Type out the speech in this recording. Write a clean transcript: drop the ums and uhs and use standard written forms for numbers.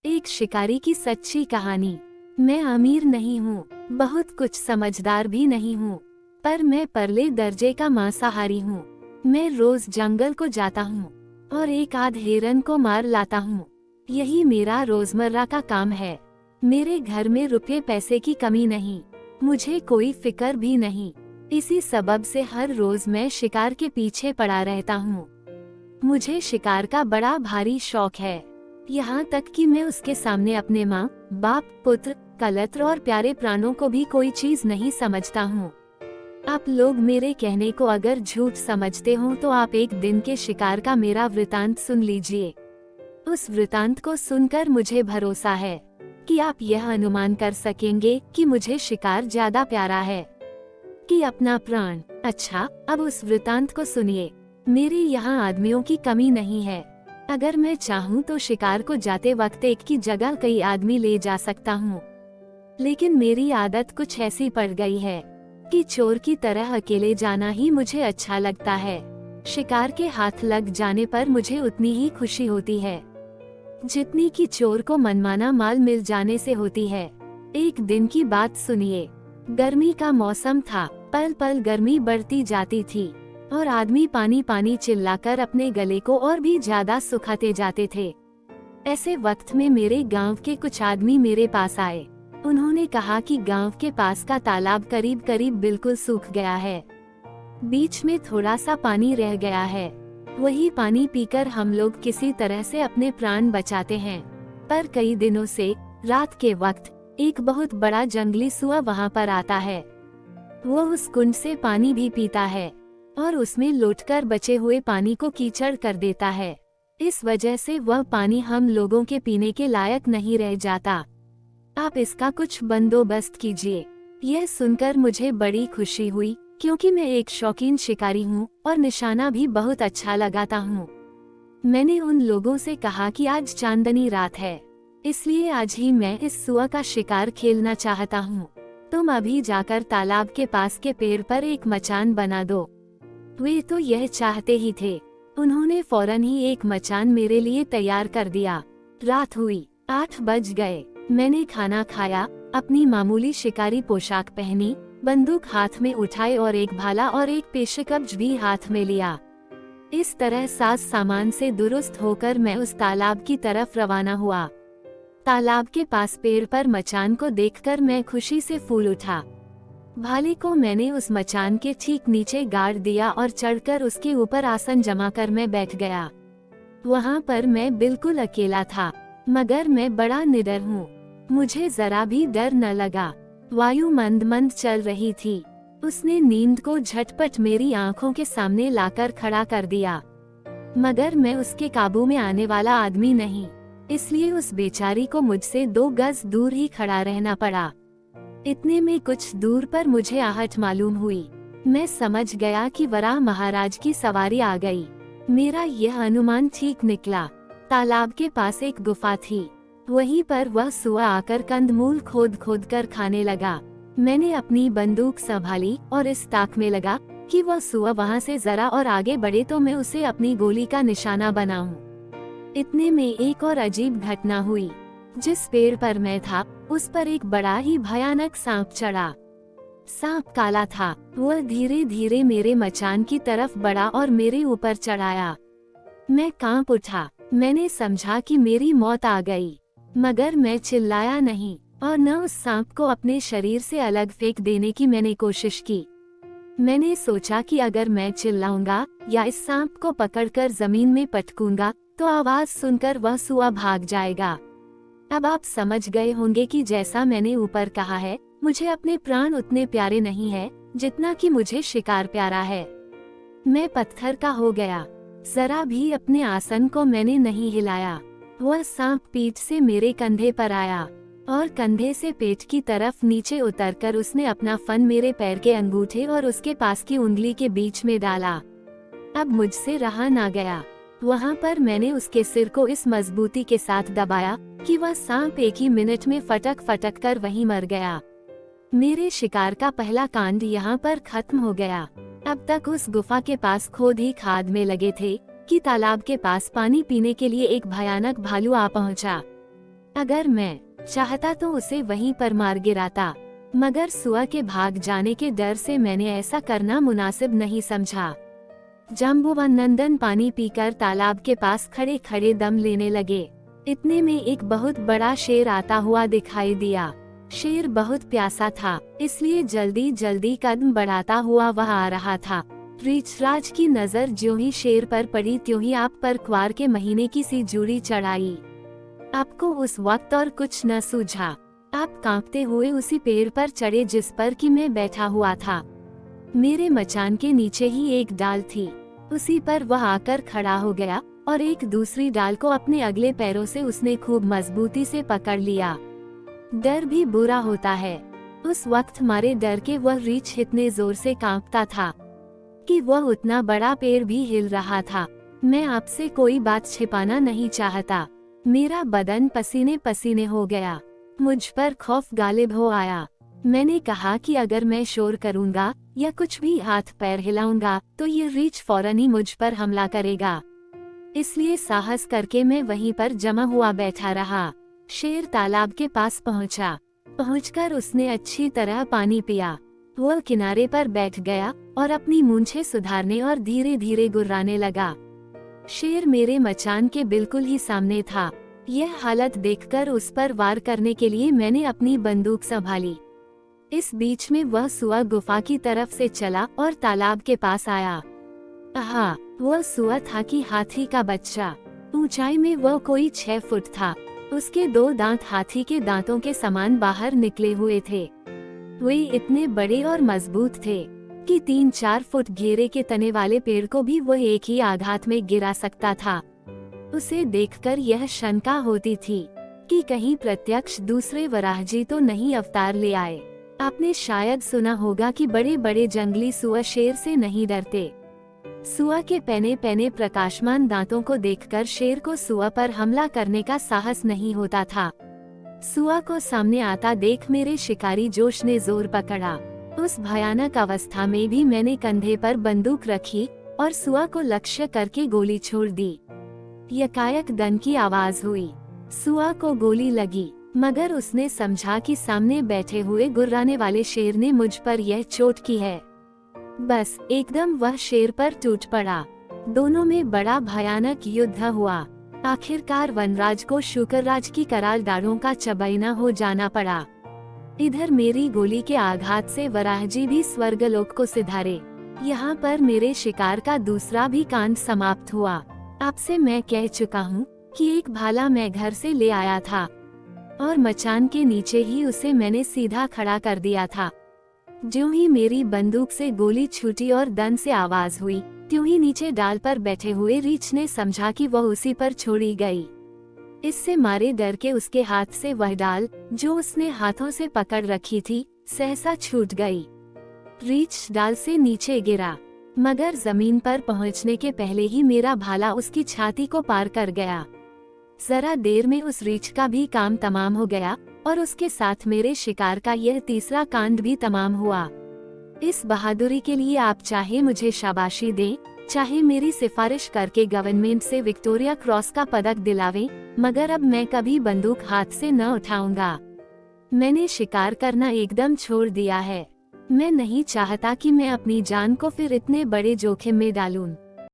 एक शिकारी की सच्ची कहानी। मैं अमीर नहीं हूँ, बहुत कुछ समझदार भी नहीं हूँ, पर मैं परले दर्जे का मांसाहारी हूँ। मैं रोज जंगल को जाता हूँ और एक आध हिरन को मार लाता हूँ। यही मेरा रोजमर्रा का काम है। मेरे घर में रुपये पैसे की कमी नहीं, मुझे कोई फिक्र भी नहीं। इसी सबब से हर रोज मैं शिकार के पीछे पड़ा रहता हूँ। मुझे शिकार का बड़ा भारी शौक है, यहाँ तक कि मैं उसके सामने अपने माँ, बाप, पुत्र, कलत्र और प्यारे प्राणों को भी कोई चीज नहीं समझता हूँ। आप लोग मेरे कहने को अगर झूठ समझते हो तो आप एक दिन के शिकार का मेरा वृतांत सुन लीजिए। उस वृतांत को सुनकर मुझे भरोसा है कि आप यह अनुमान कर सकेंगे कि मुझे शिकार ज्यादा प्यारा है कि अपना प्राण। अच्छा, अब उस वृतांत को सुनिए। मेरे यहाँ आदमियों की कमी नहीं है। अगर मैं चाहूँ तो शिकार को जाते वक्त एक की जगह कई आदमी ले जा सकता हूँ, लेकिन मेरी आदत कुछ ऐसी पड़ गई है कि चोर की तरह अकेले जाना ही मुझे अच्छा लगता है। शिकार के हाथ लग जाने पर मुझे उतनी ही खुशी होती है जितनी कि चोर को मनमाना माल मिल जाने से होती है। एक दिन की बात सुनिए। गर्मी का मौसम था, पल पल गर्मी बढ़ती जाती थी और आदमी पानी पानी चिल्लाकर अपने गले को और भी ज्यादा सुखाते जाते थे। ऐसे वक्त में मेरे गांव के कुछ आदमी मेरे पास आए। उन्होंने कहा कि गांव के पास का तालाब करीब करीब बिल्कुल सूख गया है, बीच में थोड़ा सा पानी रह गया है। वही पानी पीकर हम लोग किसी तरह से अपने प्राण बचाते हैं। पर कई दिनों से रात के वक्त एक बहुत बड़ा जंगली सुअर वहाँ पर आता है। वो उस कुंड से पानी भी पीता है और उसमें लौटकर बचे हुए पानी को कीचड़ कर देता है। इस वजह से वह पानी हम लोगों के पीने के लायक नहीं रह जाता। आप इसका कुछ बंदोबस्त कीजिए। यह सुनकर मुझे बड़ी खुशी हुई, क्योंकि मैं एक शौकीन शिकारी हूँ और निशाना भी बहुत अच्छा लगाता हूँ। मैंने उन लोगों से कहा कि आज चांदनी रात है, इसलिए आज ही मैं इस सुअर का शिकार खेलना चाहता हूँ। तुम अभी जाकर तालाब के पास के पेड़ पर एक मचान बना दो। वे तो यह चाहते ही थे। उन्होंने फौरन ही एक मचान मेरे लिए तैयार कर दिया। रात हुई, 8 बज गए। मैंने खाना खाया, अपनी मामूली शिकारी पोशाक पहनी, बंदूक हाथ में उठाए और एक भाला और एक पेशकब्ज भी हाथ में लिया। इस तरह साज सामान से दुरुस्त होकर मैं उस तालाब की तरफ रवाना हुआ। तालाब के पास पेड़ पर मचान को देखकर मैं खुशी से फूल उठा। भाले को मैंने उस मचान के ठीक नीचे गाड़ दिया और चढ़कर उसके ऊपर आसन जमाकर मैं बैठ गया। वहाँ पर मैं बिल्कुल अकेला था, मगर मैं बड़ा निडर हूँ। मुझे जरा भी डर न लगा। वायु मंद मंद चल रही थी। उसने नींद को झटपट मेरी आंखों के सामने लाकर खड़ा कर दिया, मगर मैं उसके काबू में आने वाला आदमी नहीं, इसलिए उस बेचारी को मुझसे 2 गज दूर ही खड़ा रहना पड़ा। इतने में कुछ दूर पर मुझे आहट मालूम हुई। मैं समझ गया कि वराह महाराज की सवारी आ गई। मेरा यह अनुमान ठीक निकला। तालाब के पास एक गुफा थी, वहीं पर वह सुअर आकर कंदमूल खोद खोद कर खाने लगा। मैंने अपनी बंदूक संभाली और इस ताक में लगा कि वह सुअर वहां से जरा और आगे बढ़े तो मैं उसे अपनी गोली का निशाना बनाऊं। इतने में एक और अजीब घटना हुई। जिस पेड़ पर मैं था, उस पर एक बड़ा ही भयानक सांप चढ़ा। सांप काला था। वह धीरे धीरे मेरे मचान की तरफ बढ़ा और मेरे ऊपर चढ़ाया। मैं कांप उठा। मैंने समझा कि मेरी मौत आ गई, मगर मैं चिल्लाया नहीं और न उस सांप को अपने शरीर से अलग फेंक देने की मैंने कोशिश की। मैंने सोचा कि अगर मैं चिल्लाऊंगा या इस सांप को पकड़कर जमीन में पटकूंगा तो आवाज सुनकर वह सुअर भाग जाएगा। अब आप समझ गए होंगे कि जैसा मैंने ऊपर कहा है, मुझे अपने प्राण उतने प्यारे नहीं है जितना कि मुझे शिकार प्यारा है। मैं पत्थर का हो गया। जरा भी अपने आसन को मैंने नहीं हिलाया। वह सांप पीठ से मेरे कंधे पर आया और कंधे से पेट की तरफ नीचे उतरकर उसने अपना फन मेरे पैर के अंगूठे और उसके पास की उंगली के बीच में डाला। अब मुझसे रहा ना गया। वहाँ पर मैंने उसके सिर को इस मजबूती के साथ दबाया कि वह सांप एक ही मिनट में फटक फटक कर वहीं मर गया। मेरे शिकार का पहला कांड यहाँ पर खत्म हो गया। अब तक उस गुफा के पास खोद ही खाद में लगे थे कि तालाब के पास पानी पीने के लिए एक भयानक भालू आ पहुँचा। अगर मैं चाहता तो उसे वहीं पर मार गिराता, मगर सुआ के भाग जाने के डर से मैंने ऐसा करना मुनासिब नहीं समझा। जाम्बुवनंदन पानी पीकर तालाब के पास खड़े खड़े दम लेने लगे। इतने में एक बहुत बड़ा शेर आता हुआ दिखाई दिया। शेर बहुत प्यासा था, इसलिए जल्दी जल्दी कदम बढ़ाता हुआ वह आ रहा था। रीछराज की नजर ज्यों ही शेर पर पड़ी त्यों ही आप पर क्वार के महीने की सी जूड़ी चढ़ाई। आपको उस वक्त और कुछ न सूझा। आप कांपते हुए उसी पेड़ पर चढ़े जिस पर कि मैं बैठा हुआ था। मेरे मचान के नीचे ही एक डाल थी, उसी पर वह आकर खड़ा हो गया और एक दूसरी डाल को अपने अगले पैरों से उसने खूब मजबूती से पकड़ लिया। डर भी बुरा होता है। उस वक्त मारे डर के वह रीछ इतने जोर से कांपता था कि वह उतना बड़ा पेड़ भी हिल रहा था। मैं आपसे कोई बात छिपाना नहीं चाहता, मेरा बदन पसीने पसीने हो गया। मुझ पर खौफ गालिब हो आया। मैंने कहा कि अगर मैं शोर करूंगा या कुछ भी हाथ पैर हिलाऊंगा तो ये रीछ फौरन ही मुझ पर हमला करेगा। इसलिए साहस करके मैं वहीं पर जमा हुआ बैठा रहा। शेर तालाब के पास पहुंचा। पहुंचकर उसने अच्छी तरह पानी पिया। वह किनारे पर बैठ गया और अपनी मूंछें सुधारने और धीरे धीरे गुर्राने लगा। शेर मेरे मचान के बिल्कुल ही सामने था। यह हालत देखकर उस पर वार करने के लिए मैंने अपनी बंदूक संभाली। इस बीच में वह सुआ गुफा की तरफ से चला और तालाब के पास आया। आहा, वह सुआ था कि हाथी का बच्चा। ऊंचाई में वह कोई 6 फुट था। उसके 2 दांत हाथी के दांतों के समान बाहर निकले हुए थे। वे इतने बड़े और मजबूत थे कि 3-4 फुट घेरे के तने वाले पेड़ को भी वह एक ही आघात में गिरा सकता था। उसे देखकर यह शंका होती थी कि कहीं प्रत्यक्ष दूसरे वराहजी तो नहीं अवतार ले आए। आपने शायद सुना होगा कि बड़े बड़े जंगली सुआ शेर से नहीं डरते। सुआ के पैने पैने प्रकाशमान दांतों को देखकर शेर को सुआ पर हमला करने का साहस नहीं होता था। सुआ को सामने आता देख मेरे शिकारी जोश ने जोर पकड़ा। उस भयानक अवस्था में भी मैंने कंधे पर बंदूक रखी और सुआ को लक्ष्य करके गोली छोड़ दी। यकायक दन की आवाज हुई। सुआ को गोली लगी, मगर उसने समझा कि सामने बैठे हुए गुर्राने वाले शेर ने मुझ पर यह चोट की है। बस एकदम वह शेर पर टूट पड़ा। दोनों में बड़ा भयानक युद्ध हुआ। आखिरकार वनराज को शुकरराज की कराल डालों का चबैना हो जाना पड़ा। इधर मेरी गोली के आघात से वराहजी भी स्वर्गलोक को सिधारे। यहाँ पर मेरे शिकार का दूसरा भी कांड समाप्त हुआ। आपसे मैं कह चुका हूँ कि एक भाला मैं घर से ले आया था और मचान के नीचे ही उसे मैंने सीधा खड़ा कर दिया था। ज्यों ही मेरी बंदूक से गोली छूटी और दन से आवाज हुई, त्यों ही नीचे डाल पर बैठे हुए रीछ ने समझा कि वह उसी पर छोड़ी गई। इससे मारे डर के उसके हाथ से वह डाल जो उसने हाथों से पकड़ रखी थी सहसा छूट गई। रीछ डाल से नीचे गिरा, मगर जमीन पर पहुंचने के पहले ही मेरा भाला उसकी छाती को पार कर गया। जरा देर में उस रीछ का भी काम तमाम हो गया और उसके साथ मेरे शिकार का यह तीसरा कांड भी तमाम हुआ। इस बहादुरी के लिए आप चाहे मुझे शाबाशी दें, चाहे मेरी सिफारिश करके गवर्नमेंट से विक्टोरिया क्रॉस का पदक दिलावें, मगर अब मैं कभी बंदूक हाथ से न उठाऊंगा। मैंने शिकार करना एकदम छोड़ दिया है। मैं नहीं चाहता कि मैं अपनी जान को फिर इतने बड़े जोखिम में डालूं।